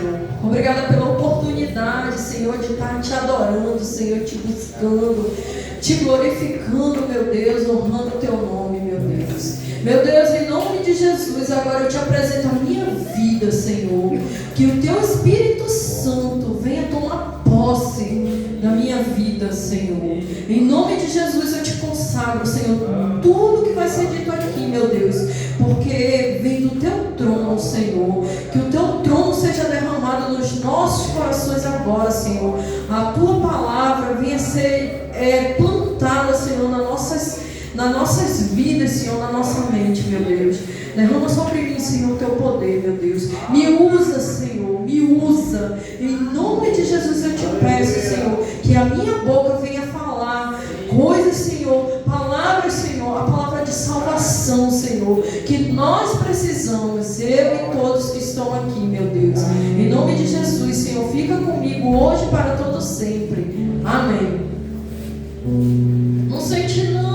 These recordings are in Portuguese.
Senhor. Obrigada pela oportunidade, Senhor, de estar te adorando, Senhor, te buscando, te glorificando, meu Deus, honrando o teu nome, meu Deus. Meu Deus, em nome de Jesus, agora eu te apresento a minha vida, Senhor. Que o teu Espírito Santo venha tomar posse da minha vida, Senhor. Em nome de Jesus eu te consagro, Senhor, tudo que vai ser dito aqui, meu Deus, porque vem do teu trono, Senhor. Que o teu trono seja derramado nos nossos corações agora, Senhor. A tua palavra venha ser plantada, Senhor, nas nossas vidas, Senhor, na nossa mente, meu Deus. Derrama sobre mim, Senhor, o teu poder, meu Deus. Me usa, Senhor, me usa. Em nome de Jesus eu te peço, Senhor, que a minha boca venha falar coisas, Senhor, palavras, Senhor, a palavra de salvação, Senhor, que nós precisamos, eu e todos que estão aqui, meu Deus. Em nome de Jesus, Senhor, fica comigo hoje para todo sempre. Amém. Não sente não.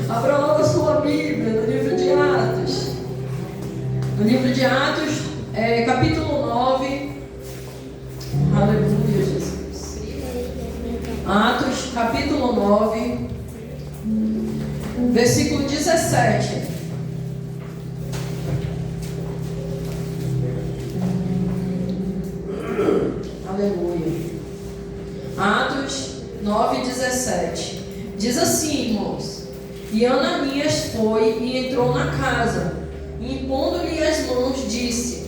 Abra logo a sua Bíblia no livro de Atos. No livro de Atos, capítulo 9. Aleluia, Jesus. Atos, capítulo 9, versículo 17. Aleluia. Atos 9, 17. Diz assim, irmãos: e Ananias foi e entrou na casa, e impondo-lhe as mãos, disse: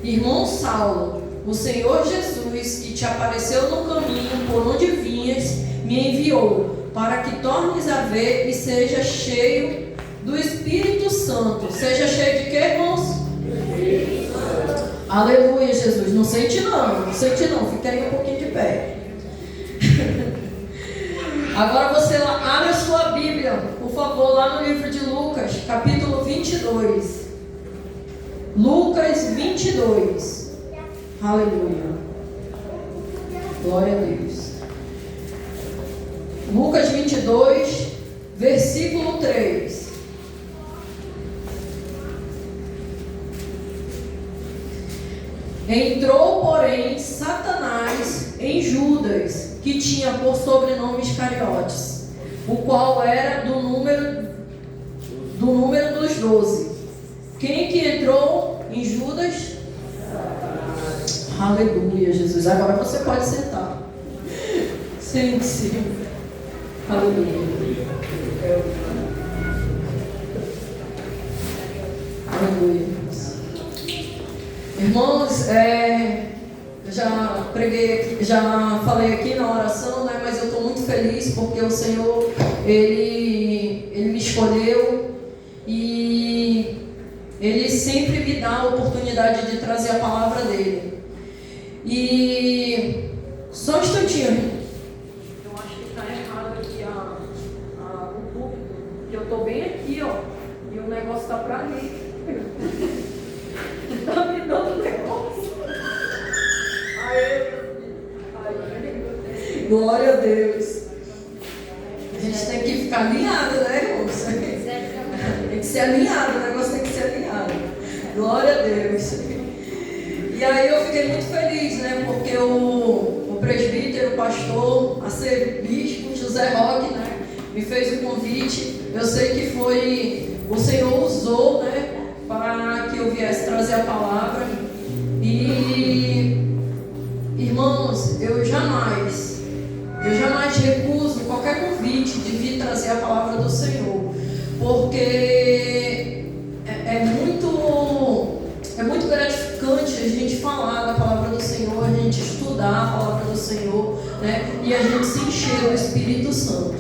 irmão Saulo, o Senhor Jesus, que te apareceu no caminho por onde vinhas, me enviou, para que tornes a ver e seja cheio do Espírito Santo. Seja cheio de quê, irmãos? Aleluia, Jesus. Não sente não, fica aí um pouquinho de pé. Agora você abre a sua Bíblia, por favor, lá no livro de Lucas, capítulo 22. Lucas 22. Aleluia. Glória a Deus. Lucas 22, versículo 3. Entrou, porém, Satanás em Judas, que tinha por sobrenome Iscariotes, o qual era do número dos 12. Quem que entrou em Judas? Aleluia, Jesus. Agora você pode sentar. Sente-se. Aleluia. Aleluia. Irmãos, eu já preguei aqui, já falei aqui na oração, né? Mas eu estou muito feliz porque o Senhor, Ele me escolheu e Ele sempre me dá a oportunidade de trazer a palavra dEle. E só um instantinho. Eu acho que está errado aqui o público, porque eu estou bem aqui, ó, e o negócio está para ali. Está me dando negócio. Glória a Deus. A gente tem que ficar alinhado, né, irmãos? Tem que ser alinhado, o negócio tem que ser alinhado. Glória a Deus. E aí eu fiquei muito feliz, né? Porque o presbítero, o pastor, arcebispo José Roque, né, me fez o convite. Eu sei que o Senhor usou, né, para que eu viesse trazer a palavra. E irmãos, eu jamais recuso qualquer convite de vir trazer a palavra do Senhor, porque é muito gratificante a gente falar da palavra do Senhor, a gente estudar a palavra do Senhor, né? E a gente se encher do Espírito Santo.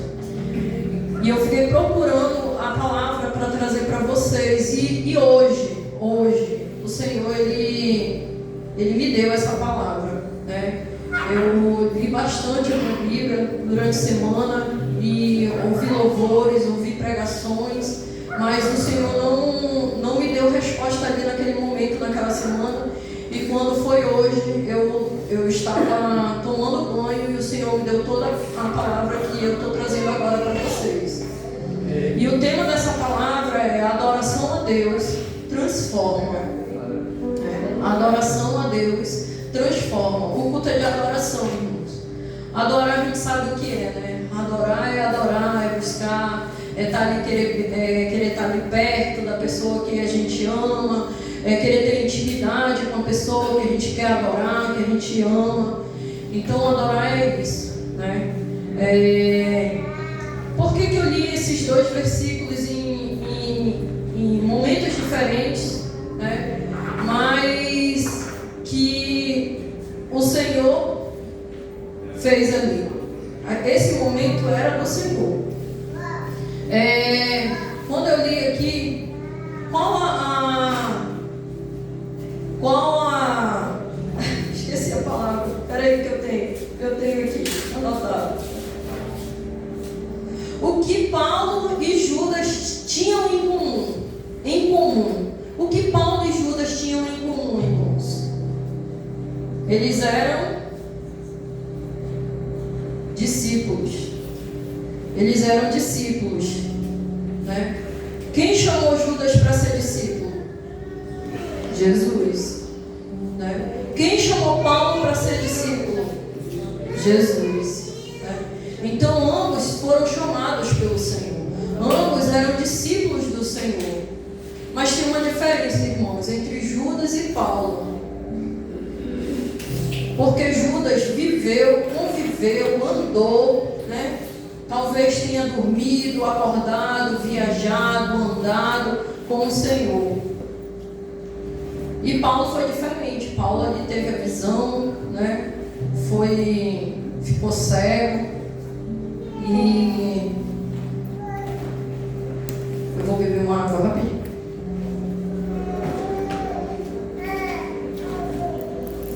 E eu fiquei procurando a palavra para trazer para vocês, e hoje o Senhor ele me deu essa palavra, né? Eu li bastante a minha Bíblia durante a semana e ouvi louvores, ouvi pregações, mas o Senhor não me deu resposta ali naquele momento, naquela semana. E quando foi hoje, eu estava tomando banho e o Senhor me deu toda a palavra que eu estou trazendo agora para vocês. E o tema dessa palavra é: adoração a Deus transforma. A adoração a Deus transforma. O culto é de adoração, irmãos. Adorar a gente sabe o que é, né? Adorar, é buscar, é estar ali, querer estar ali perto da pessoa que a gente ama, é querer ter intimidade com a pessoa que a gente quer adorar, que a gente ama. Então adorar é isso, né? Por que eu li esses dois versículos em momentos diferentes, né? Mas que o Senhor fez ali. Esse momento era do Senhor. Quando eu li aqui, qual a esqueci a palavra. Peraí que eu tenho aqui anotado. O que Paulo e Judas tinham em comum. O que Paulo e Judas tinham em comum, irmãos? Eles eram discípulos. Eles eram discípulos, né? Quem chamou Judas para ser discípulo? Jesus, né? Quem chamou Paulo para ser discípulo? Jesus, né? Então ambos foram chamados pelo Senhor. Ambos eram discípulos do Senhor. Mas tem uma diferença, irmãos, entre Judas e Paulo. Porque Judas viveu, conviveu, andou, né? Talvez tenha dormido, acordado, viajado, andado com o Senhor. E Paulo foi diferente. Paulo ali teve a visão, né? Ficou cego. E eu vou beber uma água rapidinho.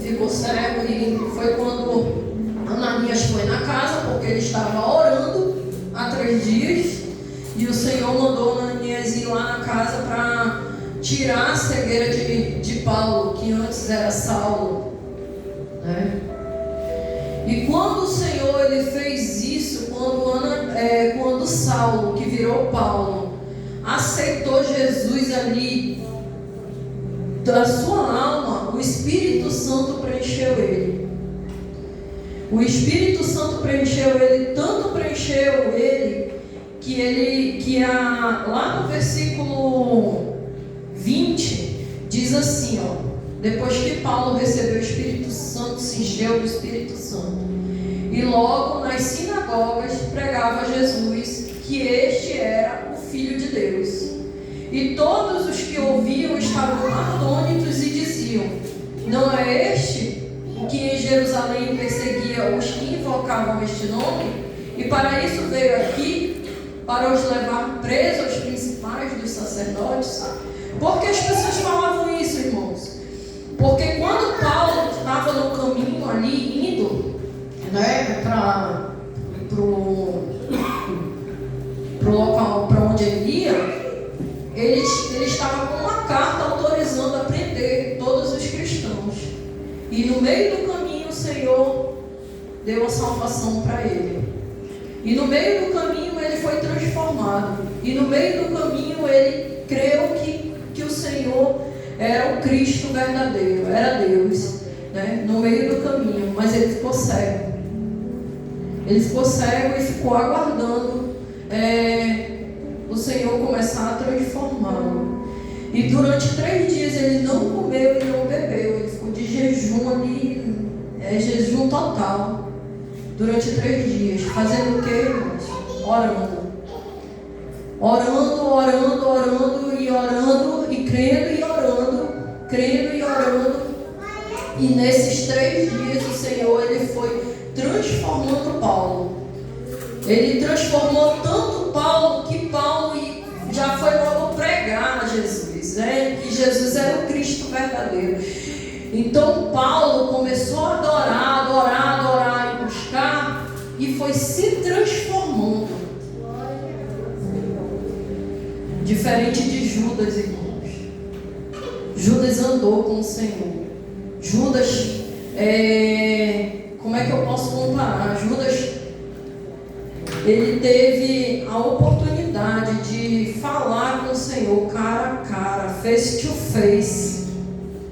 Ficou cego e foi quando Ananias foi na casa, porque ele estava orando há 3 dias, e o Senhor mandou Ananias ir lá na casa para tirar a cegueira de Paulo, que antes era Saulo, né? E quando o Senhor ele fez isso, quando Saulo, que virou Paulo, aceitou Jesus ali, da sua alma, o Espírito Santo preencheu ele. O Espírito Santo preencheu ele, tanto preencheu ele, lá no versículo 20, diz assim, depois que Paulo recebeu o Espírito Santo, se encheu do Espírito Santo, e logo nas sinagogas pregava Jesus, que este era o Filho de Deus. E todos os que ouviam estavam atônitos e diziam: não é este que em Jerusalém perseguia os que invocavam este nome? E para isso veio aqui, para os levar presos aos principais dos sacerdotes? Por que as pessoas falavam isso, irmãos? Porque quando Paulo estava no caminho ali, indo, né, para o local para onde ele ia, ele estava com uma carta autorizando a prender todos os cristãos. E no meio do caminho o Senhor deu a salvação para ele. E no meio do caminho ele foi transformado. E no meio do caminho ele creu que o Senhor era o Cristo verdadeiro, era Deus, né? No meio do caminho, mas ele ficou cego. Ele ficou cego e ficou aguardando o Senhor começar a transformá-lo. E durante 3 dias ele não comeu e não bebeu. Ele ficou de jejum ali, jejum total. Durante 3 dias. Fazendo o quê, irmãos? Orando. Orando, e crendo e orando. E nesses 3 dias o Senhor ele foi transformando Paulo. Ele transformou tanto Paulo que Paulo já foi logo pregar a Jesus, né? Que Jesus era o Cristo verdadeiro. Então Paulo começou a adorar e buscar, e foi se transformando. Diferente de Judas, irmãos. Judas andou com o Senhor. Judas, como é que eu posso comparar? Judas, ele teve a oportunidade de falar com o Senhor cara a cara, face to face,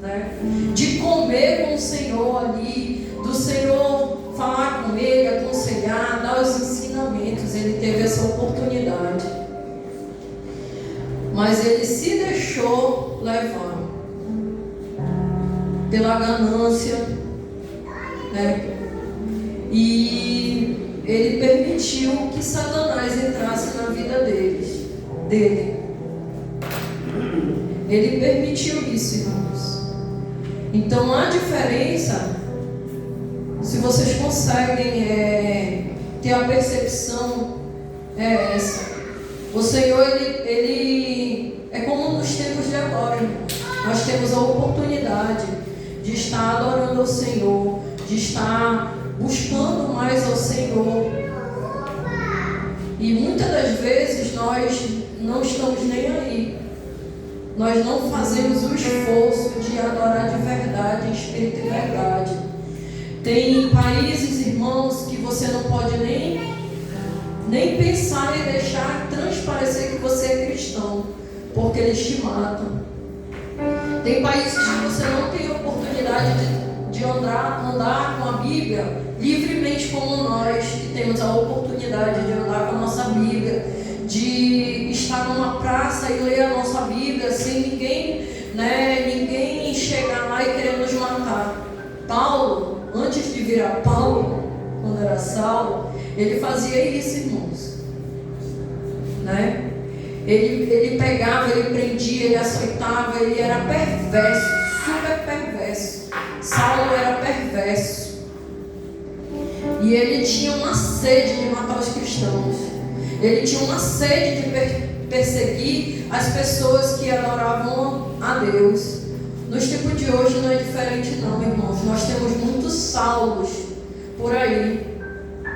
né? de comer com o Senhor ali, do Senhor falar com ele, aconselhar, dar os ensinamentos. Ele teve essa oportunidade, mas ele se deixou levar pela ganância, né? E ele permitiu que Satanás entrasse na vida dele. Ele permitiu isso, irmãos. Então a diferença, se vocês conseguem ter a percepção, é essa. O Senhor, ele é como nos tempos de agora, irmãos. Nós temos a oportunidade de estar adorando ao Senhor, de estar buscando mais ao Senhor. E muitas das vezes nós não estamos nem aí. Nós não fazemos o esforço de adorar de verdade, em espírito e verdade. Tem países, irmãos, que você não pode nem pensar em deixar transparecer que você é cristão, porque eles te matam. Tem países que você não tem oportunidade de andar com a Bíblia livremente como nós, que temos a oportunidade de andar com a nossa Bíblia, de estar numa praça e ler a nossa Bíblia sem ninguém chegar lá e querer nos matar. Paulo, antes de virar Paulo, quando era Saulo, ele fazia isso, irmãos, né? Ele pegava, ele prendia, ele açoitava, ele era perverso, super perverso. Saulo era perverso. E ele tinha uma sede de matar os cristãos. Ele tinha uma sede de perseguir as pessoas que adoravam a Deus. Nos tempos de hoje não é diferente não, irmãos. Nós temos muitos Saulos por aí.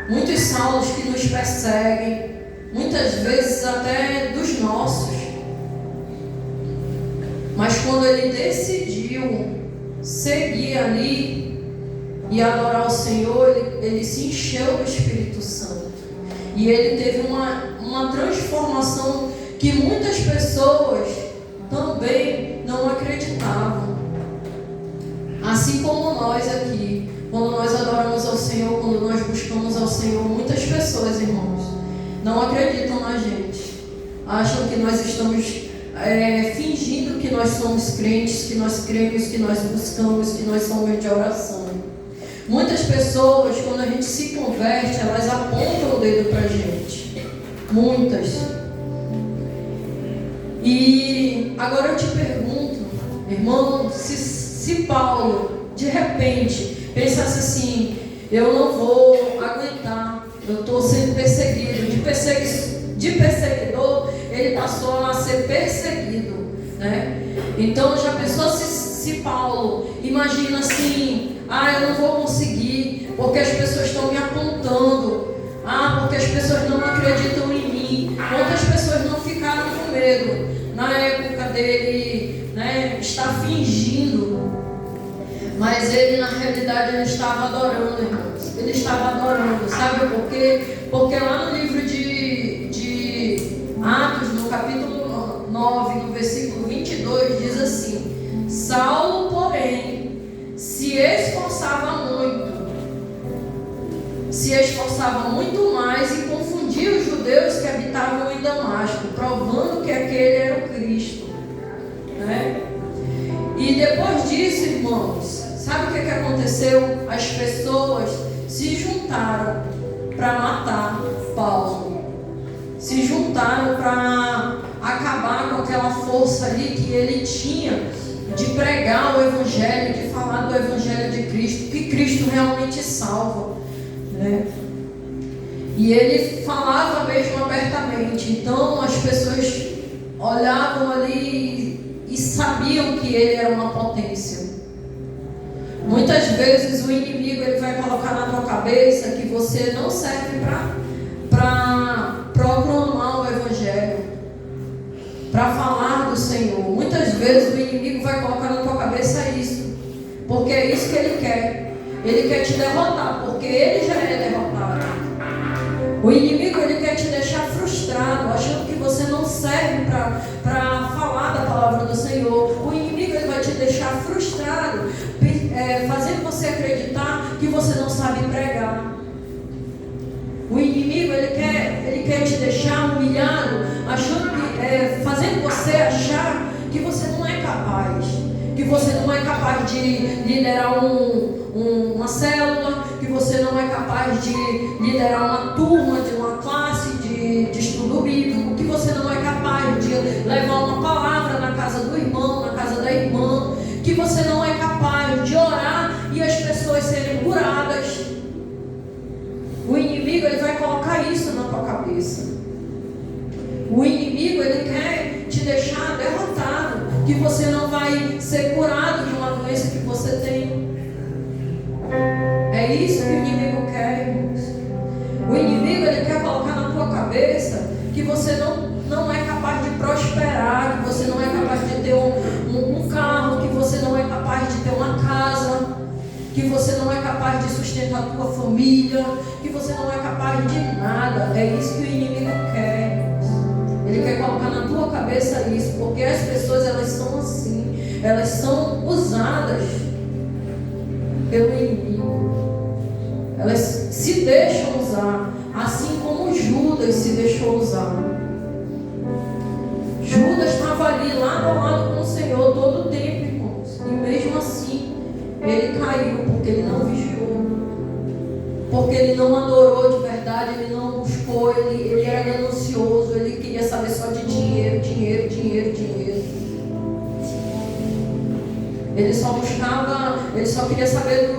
Muitos Saulos que nos perseguem. Muitas vezes até dos nossos. Mas quando ele decidiu seguir ali e adorar o Senhor, ele se encheu do Espírito Santo. E ele teve uma transformação que muitas pessoas também não acreditavam. Assim como nós aqui, quando nós adoramos ao Senhor, quando nós buscamos ao Senhor, muitas pessoas, irmãos, não acreditam na gente. Acham que nós estamos fingindo que nós somos crentes, que nós cremos, que nós buscamos, que nós somos de oração. Muitas pessoas, quando a gente se converte, elas apontam o dedo pra gente. Muitas. E agora eu te pergunto, irmão, se Paulo, de repente, pensasse assim: eu não vou aguentar, eu estou sendo perseguido. De perseguidor, ele passou a ser perseguido, né? Então, já pensou se Paulo imagina assim: eu não vou conseguir, porque as pessoas estão me apontando, porque as pessoas não acreditam em mim. Quantas pessoas não ficaram com medo na época dele, né, estar fingindo? Mas ele, na realidade, ele estava adorando, irmãos. Ele estava adorando. Sabe por quê? Porque lá no livro de Atos, no capítulo 9, no versículo 22, diz assim: Saulo, porém, se esforçava muito mais e confundia os judeus que habitavam em Damasco, provando que aquele era o Cristo, né? E depois disso, irmãos, sabe o que aconteceu? As pessoas se juntaram para matar Paulo. Se juntaram para acabar com aquela força ali que ele tinha de pregar o Evangelho, de falar do Evangelho de Cristo, que Cristo realmente salva, né? E ele falava mesmo abertamente. Então as pessoas olhavam ali e sabiam que ele era uma potência. Muitas vezes o inimigo ele vai colocar na tua cabeça que você não serve para proclamar o Evangelho, para falar do Senhor. Muitas vezes o inimigo vai colocar na tua cabeça isso, porque é isso que ele quer. Ele quer te derrotar, porque ele já é derrotado. O inimigo ele quer te deixar frustrado, achando que você não serve para falar da palavra do Senhor. O inimigo ele vai te deixar frustrado, você acreditar que você não sabe pregar. O inimigo, ele quer te deixar humilhado, fazendo você achar que você não é capaz. Que você não é capaz de liderar uma célula, que você não é capaz de liderar uma turma, de uma classe de estudo bíblico, que você não é capaz de levar uma palavra na casa do irmão, na casa da irmã, que você não é capaz de orar e as pessoas serem curadas. O inimigo, ele vai colocar isso na tua cabeça. O inimigo, ele quer te deixar derrotado, que você não vai ser curado de uma doença que você tem. É isso que o inimigo quer, irmãos. O inimigo, ele quer colocar na tua cabeça que você não é capaz de prosperar, que você não é capaz de ter um carro, que você não é capaz de ter uma casa, que você não é capaz de sustentar a tua família, que você não é capaz de nada. É isso que o inimigo quer. Ele quer colocar na tua cabeça isso, porque as pessoas, elas são assim, elas são usadas pelo inimigo. Elas se deixam usar, assim como Judas se deixou usar. Judas estava ali lado a lado com o Senhor todo o tempo, irmãos, e mesmo assim ele caiu, porque ele não vigiou, porque ele não adorou de verdade, ele não buscou, ele era ganancioso, ele queria saber só de dinheiro, dinheiro, dinheiro, dinheiro. Ele só buscava, ele só queria saber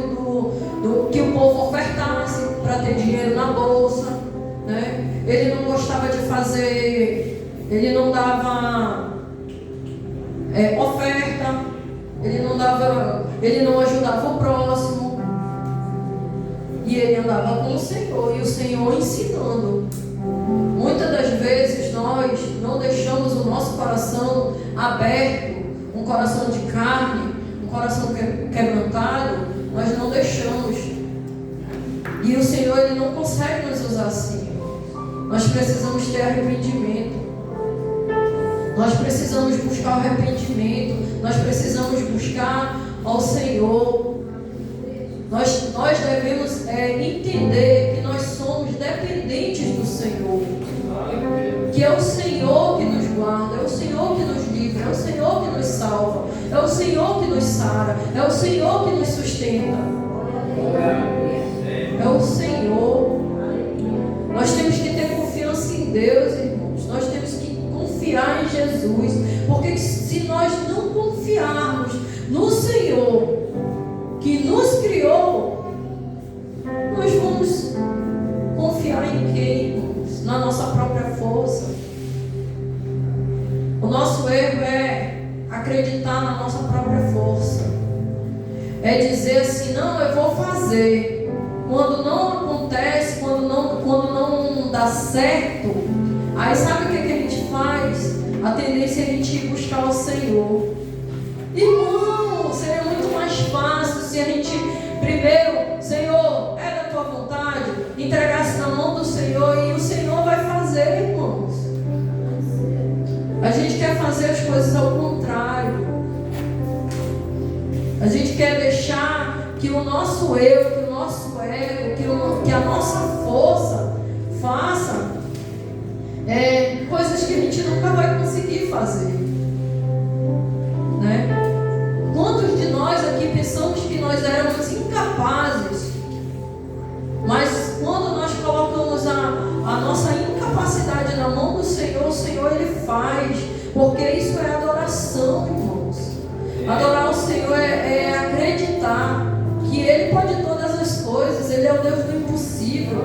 do que o povo ofertasse para ter dinheiro na bolsa, né? Ele não gostava de fazer, ele não dava oferta, ele não ajudava o próximo. E ele andava com o Senhor, e o Senhor ensinando. Muitas das vezes nós não deixamos o nosso coração aberto, um coração de carne, um coração quebrantado, nós não deixamos. E o Senhor, ele não consegue nos usar assim. Nós precisamos ter arrependimento. Nós precisamos buscar o arrependimento. Nós precisamos buscar ao Senhor. Nós devemos entender que nós somos dependentes do Senhor. Que é o Senhor que nos guarda, é o Senhor que nos livra, é o Senhor que nos salva, é o Senhor que nos sara, é o Senhor que nos sustenta. É o Senhor. Nós temos que ter confiança em Deus, irmãos. Nós temos que confiar em Jesus. Porque se nós não confiarmos no Senhor que nos criou, nós vamos confiar em quem, irmãos? Na nossa própria força. O nosso erro é acreditar na nossa própria força. É dizer assim, não, eu vou fazer. Quando não acontece, quando não dá certo, aí sabe o que a gente faz? A tendência é a gente ir buscar o Senhor. Irmão, seria muito mais fácil se a gente primeiro, Senhor, é da tua vontade, entregasse na mão do Senhor e o Senhor vai fazer, irmãos. A gente quer fazer as coisas ao contrário. A gente quer deixar que o nosso eu, que o nosso ego, que a nossa força faça coisas que a gente nunca vai conseguir fazer, né? Quantos de nós aqui pensamos que nós éramos incapazes, mas quando nós colocamos a nossa incapacidade na mão do Senhor, o Senhor, Ele faz, porque isso é adoração, irmãos. Adorar o Senhor é acreditar que Ele pode todas as coisas. Ele é o Deus do impossível.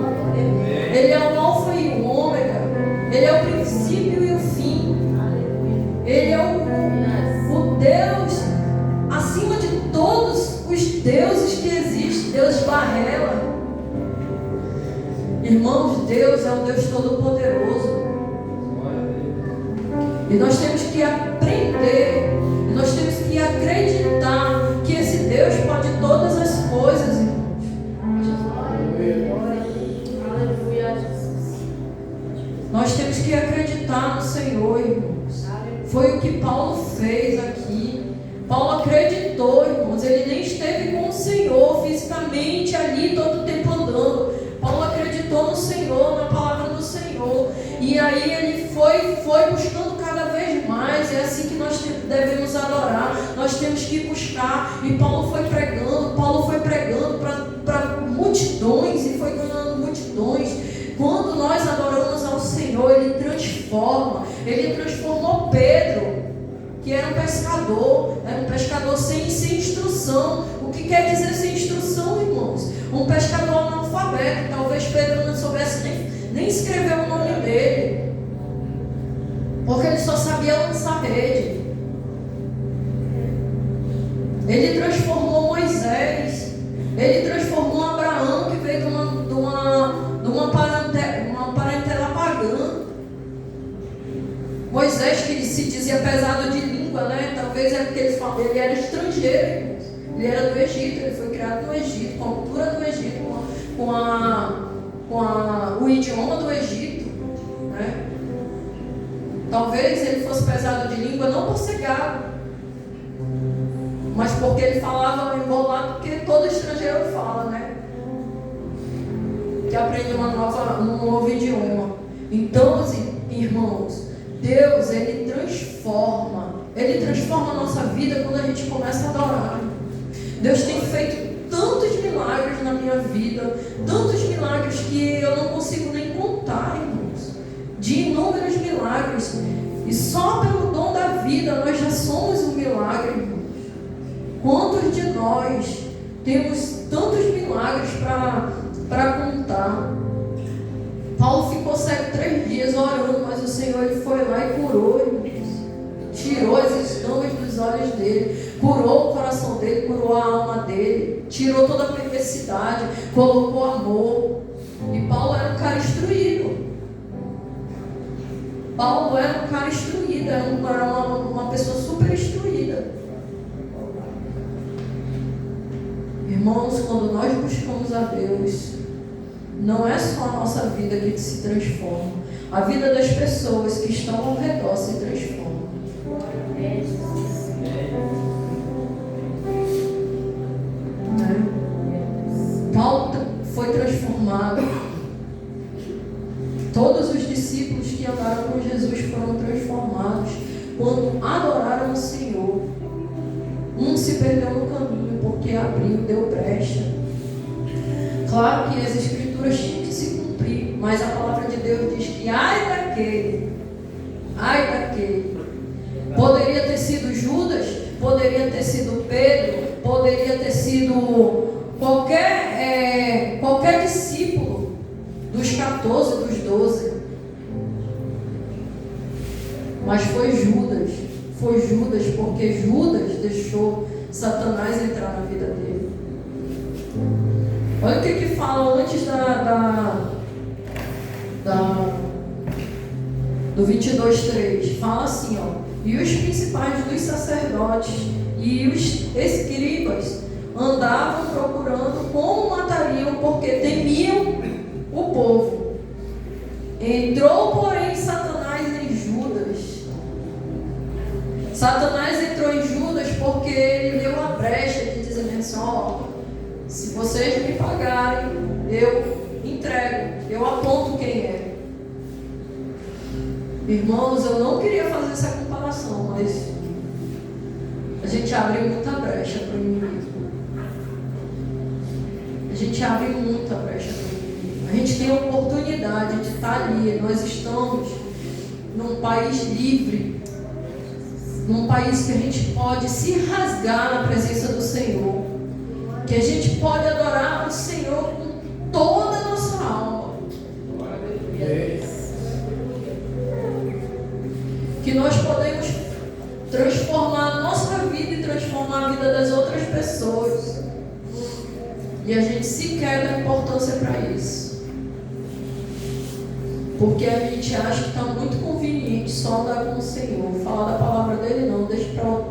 Ele é o alfa e o ômega. Ele é o princípio e o fim. Ele é o Deus acima de todos os deuses que existem. Deus Barrela. Irmãos, Deus é um Deus todo-poderoso. E nós temos que aprender, nós temos que acreditar que esse Deus pode todas as coisas, irmãos. Nós temos que acreditar no Senhor, irmãos. Foi o que Paulo fez aqui. Paulo acreditou, irmãos. Ele nem esteve com o Senhor Senhor, na palavra do Senhor. E aí ele foi buscando cada vez mais. É assim que nós devemos adorar. Nós temos que buscar. E Paulo foi pregando para multidões e foi ganhando multidões. Quando nós adoramos ao Senhor, Ele transforma. Ele transformou Pedro, que era um pescador sem instrução. O que quer dizer sem instrução, irmãos? Um pescador analfabeto. Talvez Pedro não soubesse nem escrever o nome dele, porque ele só sabia lançar rede. Ele transformou Moisés. Ele transformou Abraão, que veio de uma parentela pagã. Moisés, que se dizia pesado de língua, né? Talvez é porque ele era estrangeiro, irmãos. Ele era do Egito, ele foi criado no Egito, com a cultura do Egito, com o idioma do Egito, né? Talvez ele fosse pesado de língua não por ser gago, mas porque ele falava embolado, porque todo estrangeiro fala, né? Que aprende um novo idioma. Então, irmãos, Deus, Ele transforma a nossa vida quando a gente começa a adorar. Deus tem feito tantos milagres na minha vida, tantos milagres que eu não consigo nem contar, irmãos. De inúmeros milagres. E só pelo dom da vida nós já somos um milagre, irmãos. Quantos de nós temos tantos milagres para contar? Paulo ficou cego 3 dias orando, mas o Senhor ele foi lá e curou, irmãos. Tirou as escamas dos olhos dele, curou o coração dele, curou a alma dele, tirou toda a perversidade, colocou amor. E Paulo era um cara instruído. Paulo era um cara instruído, era uma pessoa super instruída. Irmãos, quando nós buscamos a Deus, não é só a nossa vida que se transforma, a vida das pessoas que estão ao redor se transforma. Paulo foi transformado. Todos os discípulos que andaram com Jesus foram transformados quando adoraram o Senhor. Um se perdeu no caminho porque abriu, deu brecha. Claro que as escrituras tinham que se cumprir, mas a palavra de Deus diz que ai daquele. Poderia ter sido Judas, poderia ter sido Pedro, poderia ter sido qualquer discípulo dos 14, dos 12. Mas foi Judas, porque Judas deixou Satanás entrar na vida dele. Olha o que fala antes do 22:3. Fala assim, ó: e os principais dos sacerdotes e os escribas andavam procurando como matariam, porque temiam o povo. Entrou, porém, Satanás em Judas. Satanás entrou em Judas porque ele deu a brecha de dizer assim, ó, se vocês me pagarem, eu entrego, eu aponto quem é. Irmãos, eu não queria fazer essa comparação, mas a gente abre muita brecha para o inimigo. A gente abre muita brecha para o inimigo. A gente tem a oportunidade de estar ali. Nós estamos num país livre, num país que a gente pode se rasgar na presença do Senhor, que a gente pode adorar o Senhor com toda a nossa alma. Que nós podemos transformar a nossa vida e transformar a vida das outras pessoas. E a gente sequer dá importância para isso. Porque a gente acha que está muito conveniente só andar com o Senhor. Falar da palavra dele não, deixa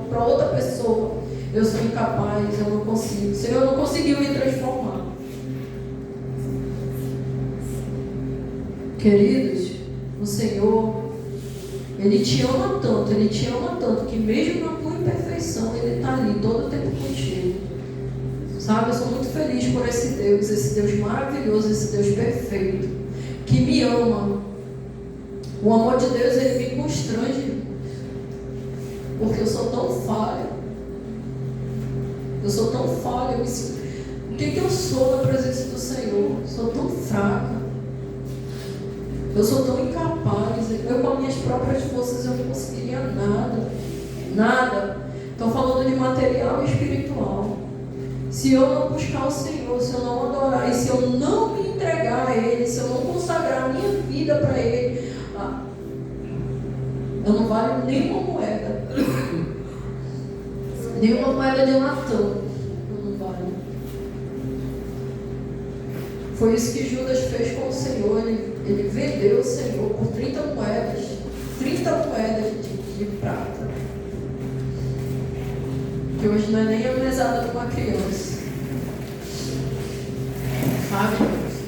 para outra pessoa. Eu sou incapaz, eu não consigo. O Senhor não conseguiu me transformar. Queridos, o Senhor, Ele te ama tanto, que mesmo na tua imperfeição, Ele está ali todo o tempo contigo. Sabe, eu sou muito feliz por esse Deus maravilhoso, esse Deus perfeito, que me ama. O amor de Deus, ele me constrange, porque eu sou tão falha. Eu sou tão falha. O que eu sou na presença do Senhor? Eu sou tão fraca. Eu sou tão incapaz. Eu, com as minhas próprias forças, eu não conseguiria nada. Nada. Estou falando de material e espiritual. Se eu não buscar o Senhor, se eu não adorar, e se eu não me entregar a Ele, se eu não consagrar a minha vida para Ele, eu não valho nenhuma moeda. Nenhuma moeda de latão. Eu não valho. Foi isso que Judas fez com o Senhor. Ele vendeu o Senhor por 30 moedas. 30 moedas de prata. Que hoje não é nem a mesada de uma criança. Sabe?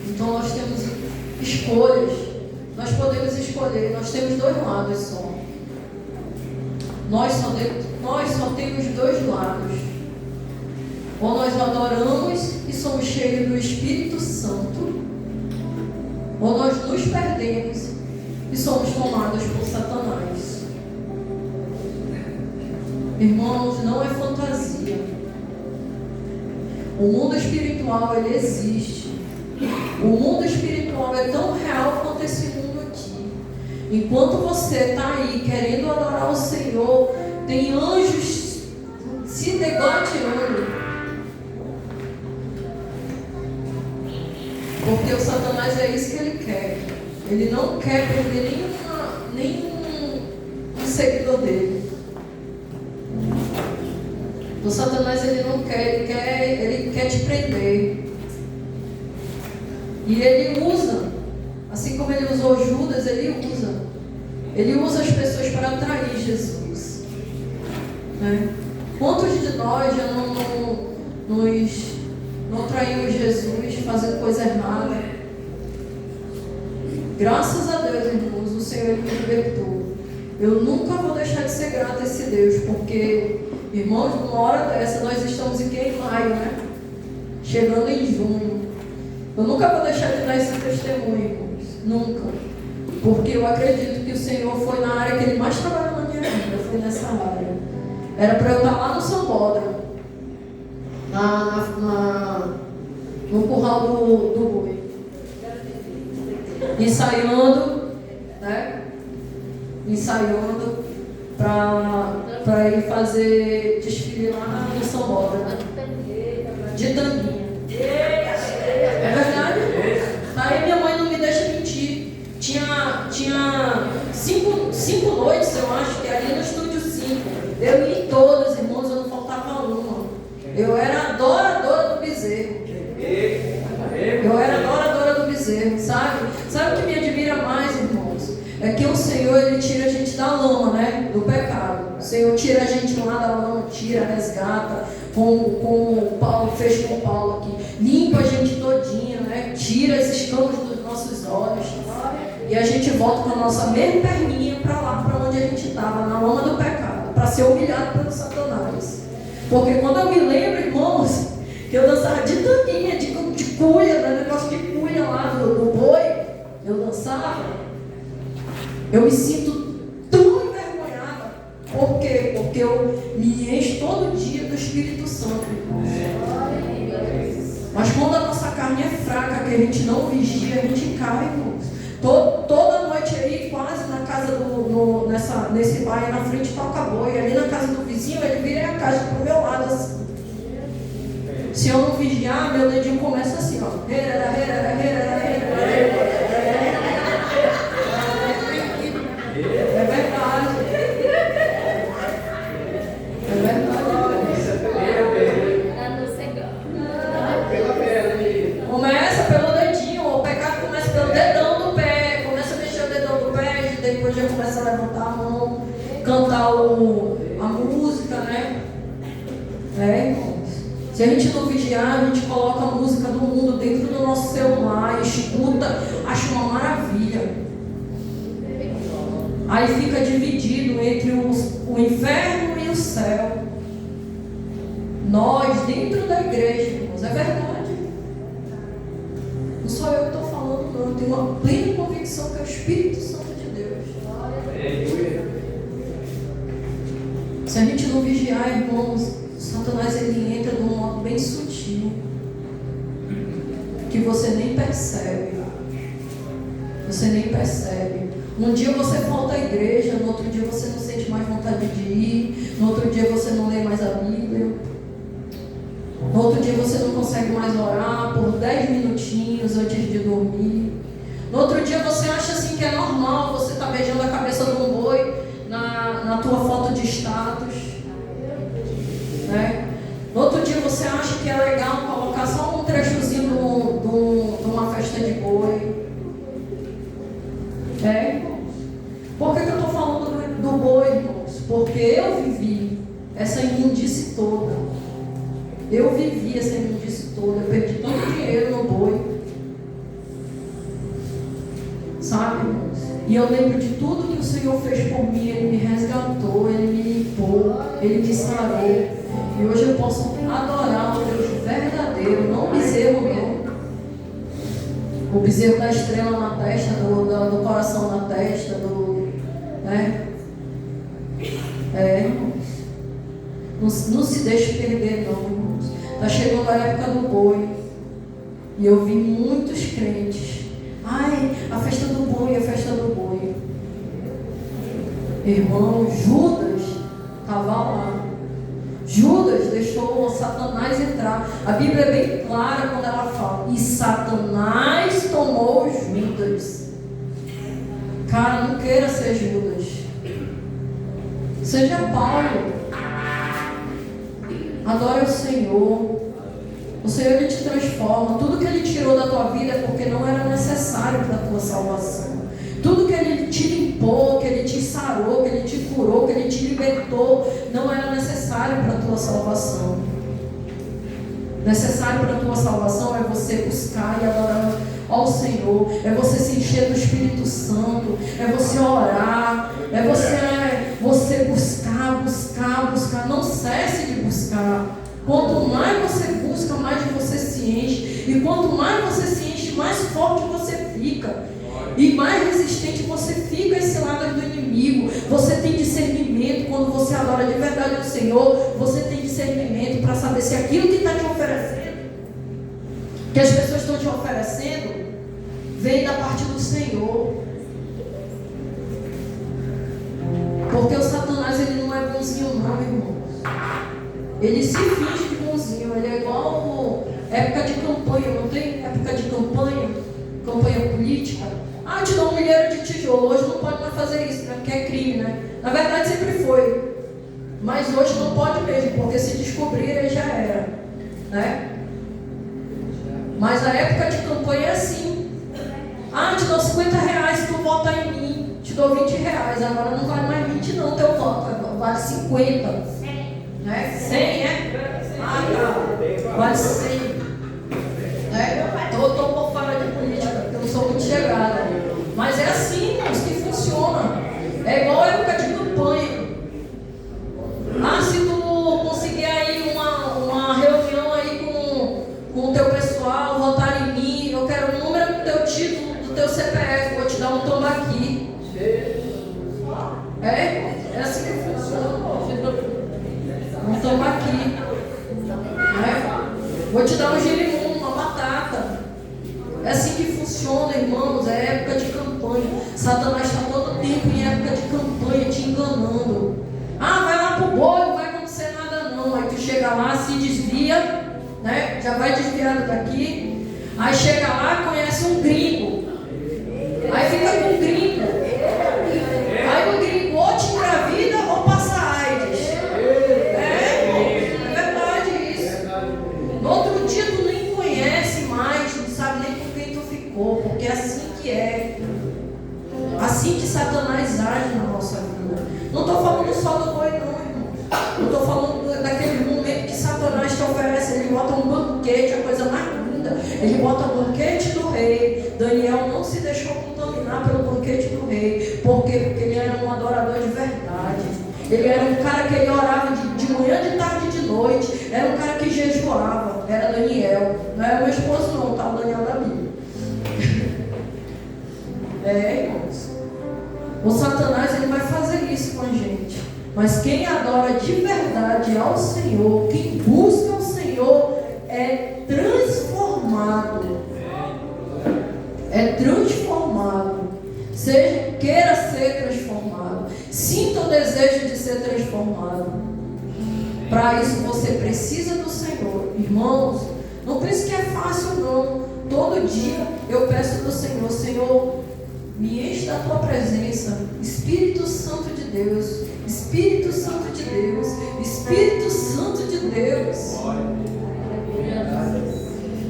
Então nós temos escolhas. Nós podemos escolher. Nós temos dois lados só. Nós só temos dois lados. Ou nós adoramos e somos cheios do Espírito Santo, ou nós nos perdemos e somos tomados por Satanás. Irmãos, não é fantasia. O mundo espiritual, ele existe. O mundo espiritual é tão real quanto esse mundo aqui. Enquanto você está aí querendo adorar o Senhor, tem anjos se degladiando. Porque o Satanás é isso que ele quer. Ele não quer perder nenhum seguidor dele. O Satanás, ele não quer, ele quer te prender. E ele usa, assim como ele usou Judas, ele usa as pessoas para atrair Jesus, né? Quantos de nós já não traímos Jesus fazendo coisa errada? Graças a Deus, irmãos, o Senhor me libertou. Eu nunca vou deixar de ser grata a esse Deus, porque, irmãos, numa hora dessa, nós estamos em maio, né? Chegando em junho. Eu nunca vou deixar de dar esse testemunho, irmãos. Nunca. Porque eu acredito que o Senhor foi na área que Ele mais trabalhou na minha vida. Foi nessa área. Era para eu estar lá no Sambódromo, no curral do boi, ensaiando, né? Ensaiando para ir fazer desfile lá no Sambódromo, de tanguinha. É verdade? Aí minha mãe não me deixa mentir. Tinha cinco noites, eu acho, que ali no Estúdio 5. Eu ia em todas, irmãos, eu não faltava uma. Eu era adoradora do bezerro. Sabe? Sabe o que me admira mais, irmãos? É que o Senhor, Ele tira a gente da lama, né? Do pecado. O Senhor tira a gente lá da lama, tira, resgata, como o Paulo fez com o Paulo aqui. Limpa a gente todinha, né? Tira esses campos dos nossos olhos. E a gente volta com a nossa mesma perninha para lá, para onde a gente estava, na lama do pecado, para ser humilhado pelo Satanás. Porque quando eu me lembro, irmãos, que eu dançava de tanguinha, de cuia, né? Negócio de cuia lá do boi, eu dançava, eu me sinto tão envergonhada. Por quê? Porque eu me encho todo dia do Espírito Santo, irmãos. Mas quando a nossa carne é fraca, que a gente não vigia, a gente cai, irmãos. Toda noite aí, quase na casa nesse bairro, na frente toca boi. Ali na casa do vizinho, ele vira a caixa pro meu lado assim. Se eu não vigiar, meu dedinho começa assim, ó. É verdade. É verdade. Começa pelo dedinho, o pecado começa pelo dedão do pé. Começa a mexer o dedão do pé, e depois já começa a levantar a mão, cantar a música, né? Irmãos. Se a gente não vigiar, a gente coloca a música do mundo dentro do nosso celular, escuta, acha uma maravilha. Aí fica dividido entre o inferno e o céu. Nós, dentro da igreja, irmãos, é verdade. Não sou eu que estou falando, não. Eu tenho uma plena que você nem percebe. Você nem percebe. Um dia você falta à igreja, no outro dia você não sente mais vontade de ir, no outro dia você não lê mais a Bíblia, no outro dia você não consegue mais orar por 10 minutinhos antes de dormir. No outro dia você acha assim que é normal você estar beijando a cabeça de um boi na tua foto de status, né? No outro dia você acha que é legal colocar só um trechozinho de uma festa de boi. Por que eu estou falando do boi, irmãos? Porque eu vivi essa imundice toda. Eu vivi essa imundice toda. Eu perdi tanto dinheiro no boi. Sabe, irmãos? E eu lembro de tudo que o Senhor fez por mim. Ele me resgatou, Ele me limpou, Ele me sarou. E hoje eu posso adorar o Deus verdadeiro, não o bezerro meu. O bezerro da estrela na testa, do coração na testa, irmãos. Não se deixe perder, não, irmãos. Está chegando a época do boi. E eu vi muitos crentes. Ai, a festa do boi, a festa do boi. Irmão, Judas estava lá. Judas deixou Satanás entrar. A Bíblia é bem clara quando ela fala: e Satanás tomou Judas. Cara, não queira ser Judas. Seja Paulo. Adore o Senhor. O Senhor, Ele te transforma. Tudo que Ele tirou da tua vida é porque não era necessário para a tua salvação. Tudo que Ele te limpou, que Ele te sarou, que Ele te curou, que Ele te libertou, não era necessário para a tua salvação. Necessário para a tua salvação é você buscar e adorar ao Senhor, é você se encher do Espírito Santo, é você orar, é você buscar, não cesse de buscar. Quanto mais você busca, mais você se enche, e quanto mais você se enche, mais forte você fica, e mais resistente você fica a esse lado do inimigo. Você tem discernimento quando você adora de verdade o Senhor. Você tem discernimento para saber se aquilo que está te oferecendo, que as pessoas estão te oferecendo, vem da parte do Senhor. Porque o Satanás, ele não é bonzinho não, irmão. Ele se finge de bonzinho. Ele é igual época de campanha. Não tem época de campanha política? Ah, te dou um milheiro de tijolo. Hoje não pode mais fazer isso, né? Porque é crime, né? Na verdade sempre foi. Mas hoje não pode mesmo, porque se descobrirem já era, né? Mas a época de campanha é assim. Ah, te dou 50 reais se tu votar em mim. Te dou 20 reais. Agora não vale mais 20 não, teu voto. Vale 50. Né? 100, é? Ah, tá. Vale 100. Estou por fora de política, porque eu não sou muito chegada. Mas é assim, irmãos, que funciona. É igual a época de campanha. Ah, se tu conseguir aí uma reunião aí com o teu pessoal, votar em mim, eu quero o número do teu título, do teu CPF, vou te dar um tambaqui. É assim que funciona. Um tambaqui. Vou te dar um girimum, uma batata. É assim que funciona, irmãos. É época de campanha. Satanás está todo tempo em época de campanha te enganando. Ah, vai lá pro boi, não vai acontecer nada não. Aí tu chega lá, se desvia, né? Já vai desviado daqui. Aí chega lá, conhece um gringo. Aí fica com o gringo. Aí o gringo ou te engravida ou passa AIDS. É verdade isso. No outro dia tu nem conhece mais, não sabe nem com quem tu ficou, porque é assim que é. Assim que Satanás age na nossa vida. Não estou falando só do boi, não, irmão. Não estou falando daquele momento que Satanás te oferece. Ele bota um banquete, a coisa mais linda. Ele bota o banquete do rei. Daniel não se deixou contaminar pelo banquete do rei. Por quê? Porque ele era um adorador de verdade. Ele era um cara que ele orava de manhã, de tarde e de noite. Era um cara que jejuava. Era Daniel. Não era meu esposo, não, tá? O Daniel da Bíblia. Irmãos. O Satanás, ele vai fazer isso com a gente. Mas quem adora de verdade ao Senhor, quem busca o Senhor, é transformado. ser transformado. Para isso você precisa do Senhor. Irmãos, não pense que é fácil não. Todo dia eu peço do Senhor: Senhor, me enche da tua presença. Espírito Santo de Deus, Espírito Santo de Deus, Espírito Santo de Deus,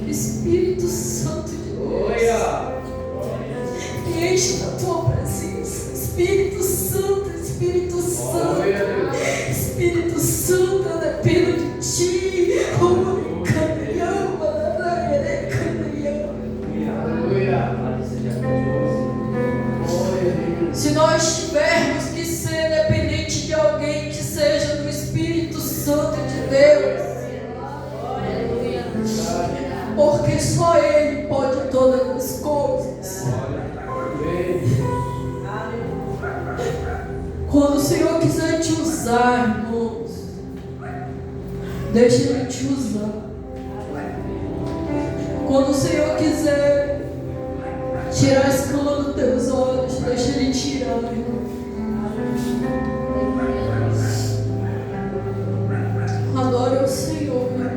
Espírito Santo de Deus, me enche da tua presença. Espírito Santo, Espírito Santo, Espírito Santo, eu dependo de ti. Se nós tivermos que ser dependente de alguém, que seja do Espírito Santo de Deus, porque só Ele pode todas as coisas. Quando o Senhor quiser te usar, irmãos, deixa Ele te usar. Quando o Senhor quiser tirar a escama dos teus olhos, deixa Ele tirar, irmão. Adore o Senhor, meu.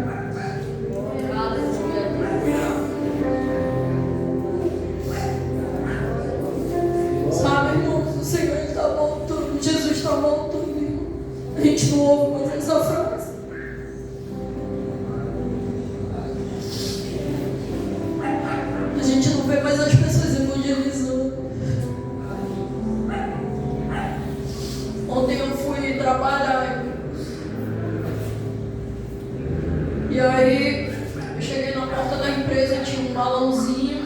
Sabe, irmãos, o Senhor está voltando, Jesus está voltando, irmão. A gente não ouve mais essa frase. A gente não vê mais as pessoas evangelizando. Ontem eu fui trabalhar. E aí eu cheguei na porta da empresa, tinha um balãozinho,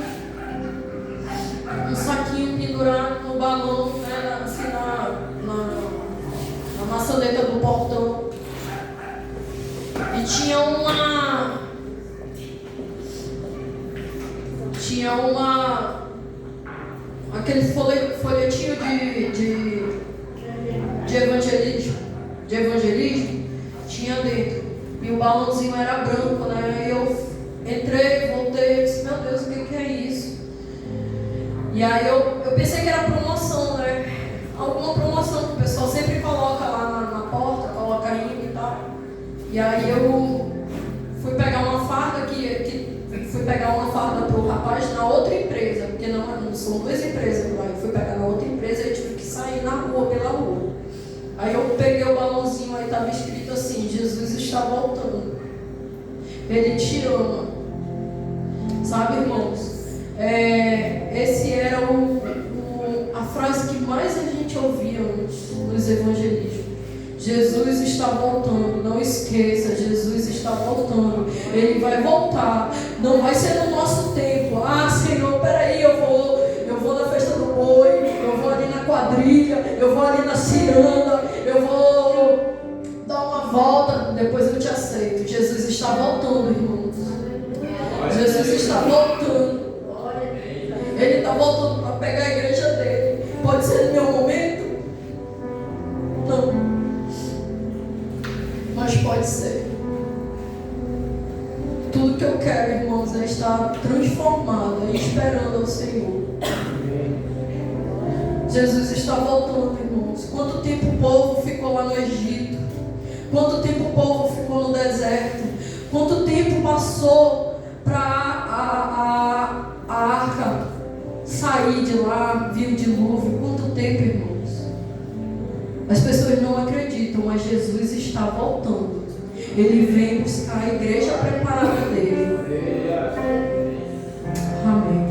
um saquinho pendurado no balão, né, assim, na maçaneta do portão. E tinha aquele folhetinho de evangelismo, tinha dentro. E o balãozinho era branco, né? Aí eu entrei, voltei, disse: meu Deus, o que é isso? E aí eu pensei que era promoção, né? Alguma promoção que o pessoal sempre coloca lá na porta, coloca ainda e tal. E aí eu fui pegar uma farda fui pegar uma farda pro rapaz na outra empresa, porque não são duas empresas. Aí eu fui pegar na outra empresa e eu tive que sair na rua, pela rua. Aí eu peguei o balãozinho, aí estava escrito assim: Jesus está voltando, Ele te ama. Sabe, irmãos, esse era a frase que mais a gente ouvia nos evangelismos. Jesus está voltando, não esqueça, Jesus está voltando, Ele vai voltar, não vai ser no nosso tempo. Ah, Senhor, peraí, eu vou na festa do boi, eu vou ali na quadrilha, eu vou ali na ciranda, eu vou dar uma volta, depois eu te aceito. Jesus está voltando, irmãos. Jesus está voltando. Ele está voltando para pegar a igreja dele. Pode ser no meu momento? Não. Mas pode ser. Tudo que eu quero, irmãos, é estar transformado e esperando ao Senhor. Jesus está voltando, irmãos. Quanto tempo o povo ficou lá no Egito? Quanto tempo o povo ficou no deserto? Quanto tempo passou para a arca sair de lá, vir o dilúvio? Quanto tempo, irmãos? As pessoas não acreditam, mas Jesus está voltando. Ele vem buscar a igreja preparada dele. Amém.